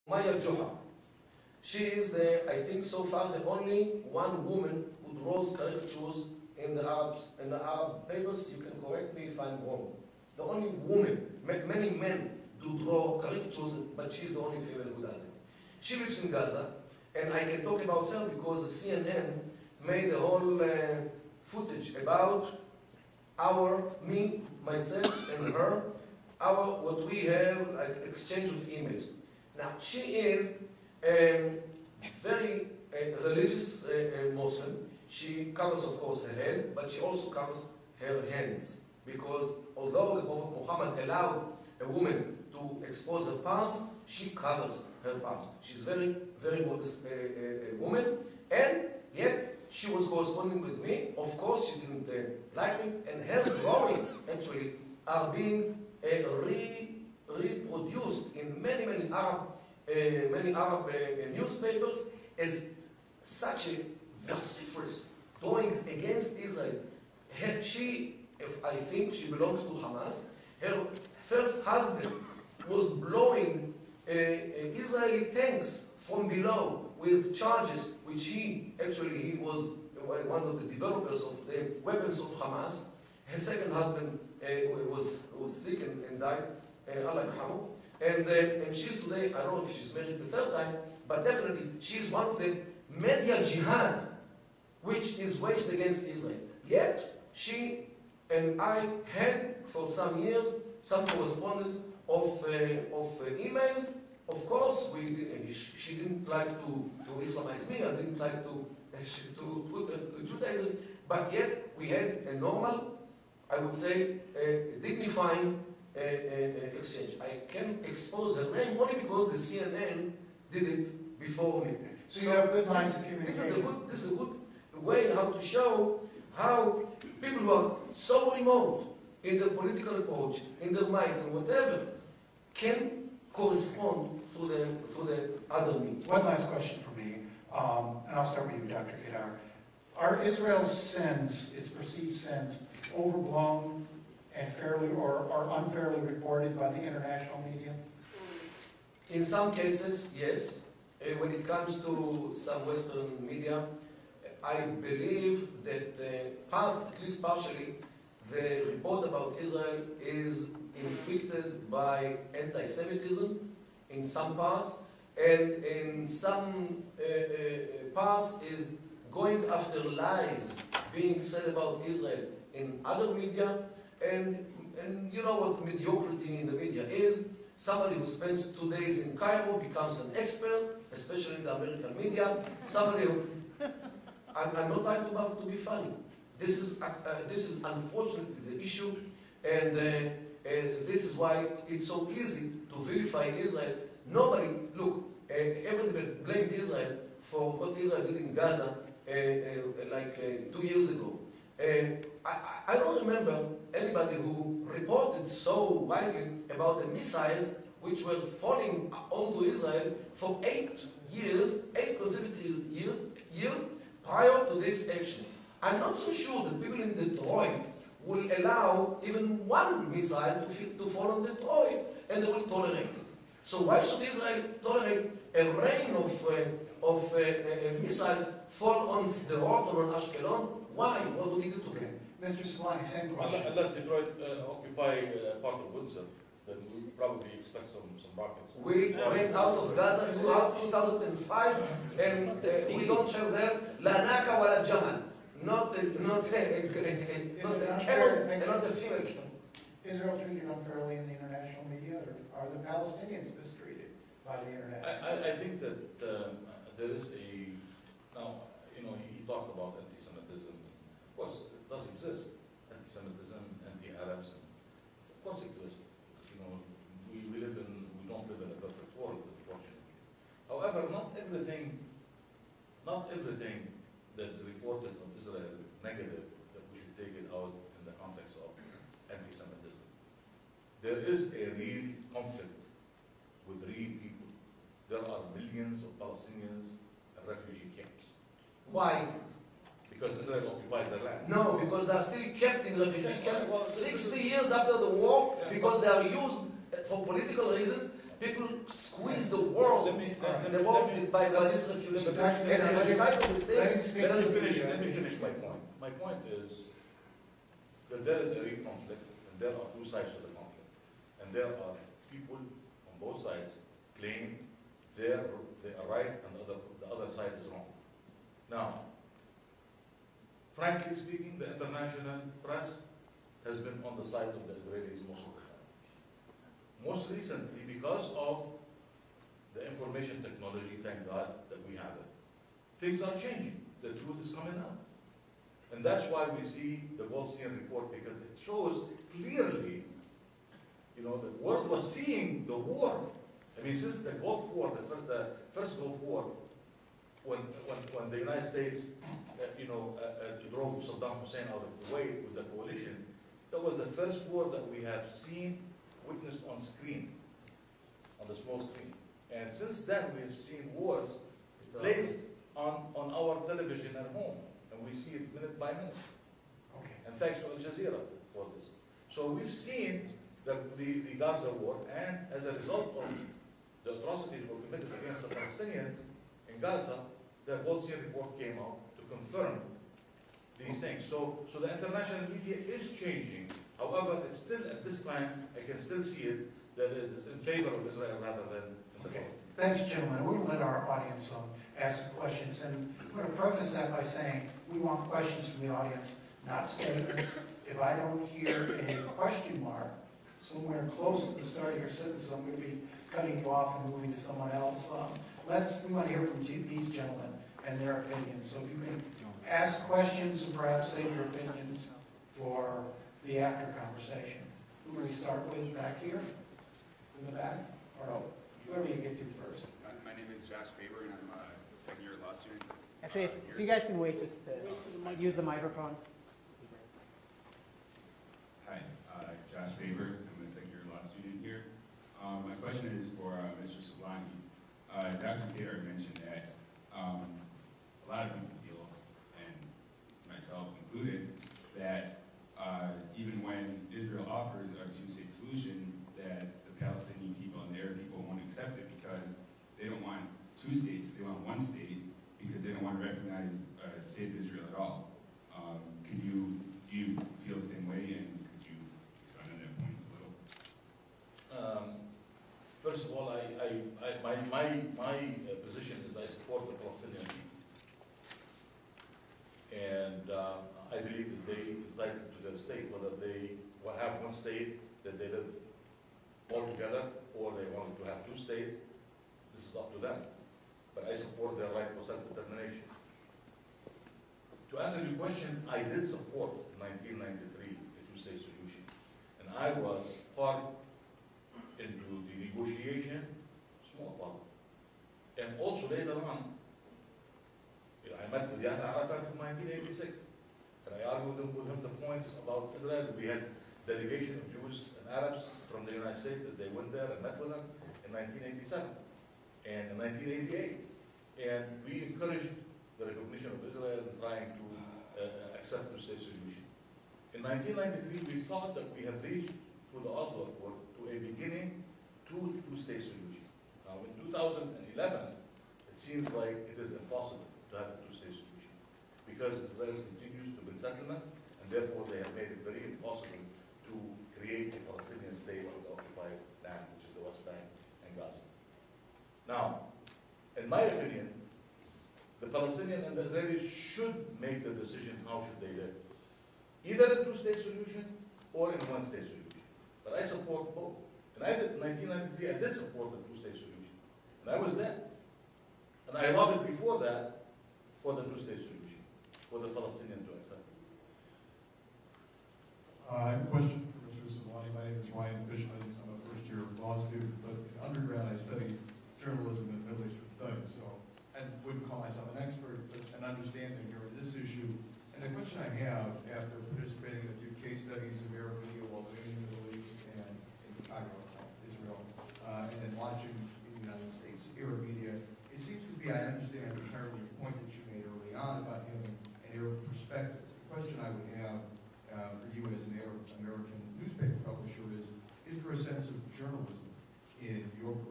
Maya Joha. She is I think so far the only one woman who draws caricatures in the Arab papers. You can correct me if I'm wrong. The only woman. Many men do draw caricatures, but she's the only female who does it. She lives in Gaza, and I can talk about her because the CNN made a whole footage about me, myself, and her, what we have, like exchange of emails. Now, she is a very religious Muslim. She covers, of course, her head, but she also covers her hands. Because although the Prophet Muhammad allowed a woman to expose her palms, she covers her palms. She's very, very modest woman, and yet she was corresponding with me. Of course, she didn't like me, and her drawings actually are being reproduced in many Arab newspapers as such a vociferous drawings against Israel. I think she belongs to Hamas. Her first husband was blowing Israeli tanks from below with charges, which he was one of the developers of the weapons of Hamas. Her second husband was sick and died, Allah yarhamu. And she's today, I don't know if she's married the third time, but definitely she's one of the media jihad, which is waged against Israel. Yet, she and I had for some years some correspondence of emails. Of course, she didn't like to Islamize me. I didn't like to put her to Judaism. But yet, we had a normal, I would say, dignifying exchange. I can expose her name only because the CNN did it before me. So you have good lines of communication. This is a good way how to show how people who are so remote in their political approach, in their minds and whatever, can correspond through the other means. One last question for me, and I'll start with you, Dr. Kedar. Are Israel's sins, its perceived sins, overblown and fairly or unfairly reported by the international media? In some cases, yes. When it comes to some Western media, I believe that at least partially, the report about Israel is inflicted by anti-Semitism in some parts, and in some parts is going after lies being said about Israel in other media, and you know what mediocrity in the media is. Somebody who spends 2 days in Cairo becomes an expert, especially in the American media. Somebody who... I'm not trying to be funny. This is unfortunately the issue, and this is why it's so easy to vilify Israel. Nobody, look, everybody blamed Israel for what Israel did in Gaza 2 years ago. I don't remember anybody who reported so widely about the missiles which were falling onto Israel for 8 consecutive years prior to this action. I'm not so sure that people in Detroit will allow even one missile to fall on Detroit, and they will tolerate it. So why should Israel tolerate a rain of missiles fall on Sderot or on Ashkelon? Why? What would he do to them? Mr. Siblani, same question. Unless Detroit occupy part of Gaza, then we probably expect some rockets. We went out of Gaza throughout 2005, and we don't have there la naka wa la jamal. Not a camel and not a female camel. Israel treated unfairly in the international media, or are the Palestinians mistreated by the internet? I think that there is a... Now, you know, he talked about anti-Semitism. Of course, it does exist. Anti-Semitism, anti-Arabs, of course exists. You know, we don't live in a perfect world, unfortunately. However, not everything that's reported of Israel negative, that we should take it out in the context of anti-Semitism. There is a real conflict with real people. There are millions of Palestinians in refugee camps. Why? Because Israel occupied their land. No, because they are still kept in refugee camps 60 years after the war, because they are used for political reasons. people squeeze the world, the world by these refugees. And on the side of the state, Let me finish my point. My point is that there is a real conflict, and there are two sides to the conflict. And there are people on both sides claim they are right and the other side is wrong. Now, frankly speaking, the international press has been on the side of the Israelis most of the time. Most recently, because of the information technology, thank God that we have it, things are changing. The truth is coming out. And that's why we see the Goldstein report, because it shows clearly, you know, the world was seeing the war. I mean, since the Gulf War, the first Gulf War, when the United States, drove Saddam Hussein out of the way with the coalition, that was the first war that we have witnessed on screen, on the small screen. And since then, we have seen wars placed on our television at home, and we see it minute by minute. Okay. And thanks to Al Jazeera for this. So we've seen the Gaza war, and as a result of the atrocities were committed against the Palestinians in Gaza, the Goldstein report came out to confirm these things. So the international media is changing. However, it's still, at this time, I can still see it, that it is in favor of Israel rather than the Okay. Palestinians. Thanks, gentlemen. We'll let our audience ask questions. And I'm going to preface that by saying we want questions from the audience, not statements. If I don't hear a question mark somewhere close to the start of your sentence, I'm going to be cutting you off and moving to someone else. We want to hear from these gentlemen and their opinions. So if you can ask questions and perhaps save your opinions for the after conversation. Who do we start with back here? In the back? Or whoever you get to first. My name is Josh Faber, and I'm a second-year law student. Actually, if you guys can wait just to use the microphone. Hi, Josh Faber. I'm a second-year law student here. My question is for Mr. Siblani. Dr. Kedar mentioned that a lot of people feel, and myself included, that even when Israel offers a two-state solution, that the Palestinian people and the Arab people won't accept it because they don't want two states, they want one state, because they don't want to recognize a state of Israel at all. Do you feel the same way, and could you expand on that point a little? First of all, my position is I support the Palestinian people. And I believe that they entitled to their state, whether they will have one state that they live all together, or they want to have two states. This is up to them. But I support their right for self-determination. To answer your question, I did support 1993, the two-state solution. And I was part into the negotiation, small part. And also later on, I met with Yasser Arafat in 1986. And I argued with him the points about Israel. We had delegation of Jews and Arabs from the United States that they went there and met with them in 1987 and in 1988. And we encouraged the recognition of Israel and trying to accept the state solution. In 1993, we thought that we have reached through the Oslo Accord to a beginning to two-state solution. Now, in 2011, it seems like it is impossible to have a two-state solution because Israel continues to build settlements, and therefore they have made it very impossible to create a Palestinian state on the occupied land, which is the West Bank and Gaza. Now, in my opinion, the Palestinians and the Israelis should make the decision how should they live. Either a two-state solution or in one-state solution. But I support both. And I did, in 1993, I did support the two-state solution. And I was there. And I lobbied before that for the two-state solution, for the Palestinians to accept it. I have a question for Mr. Siblani. My name is Ryan Fishman. I'm a first-year law student, but in undergrad I studied journalism and Middle Eastern studies, so I wouldn't call myself an expert, but an understanding here in this issue. And the question I have, after participating in a few case studies of Arab media while living in the Middle East and in Cairo, Israel, and then watching in the United States Arab media, it seems to be, I understand entirely the point that you made early on about having an Arab perspective. The question I would have for you as an Arab American newspaper publisher is there a sense of journalism in your profession.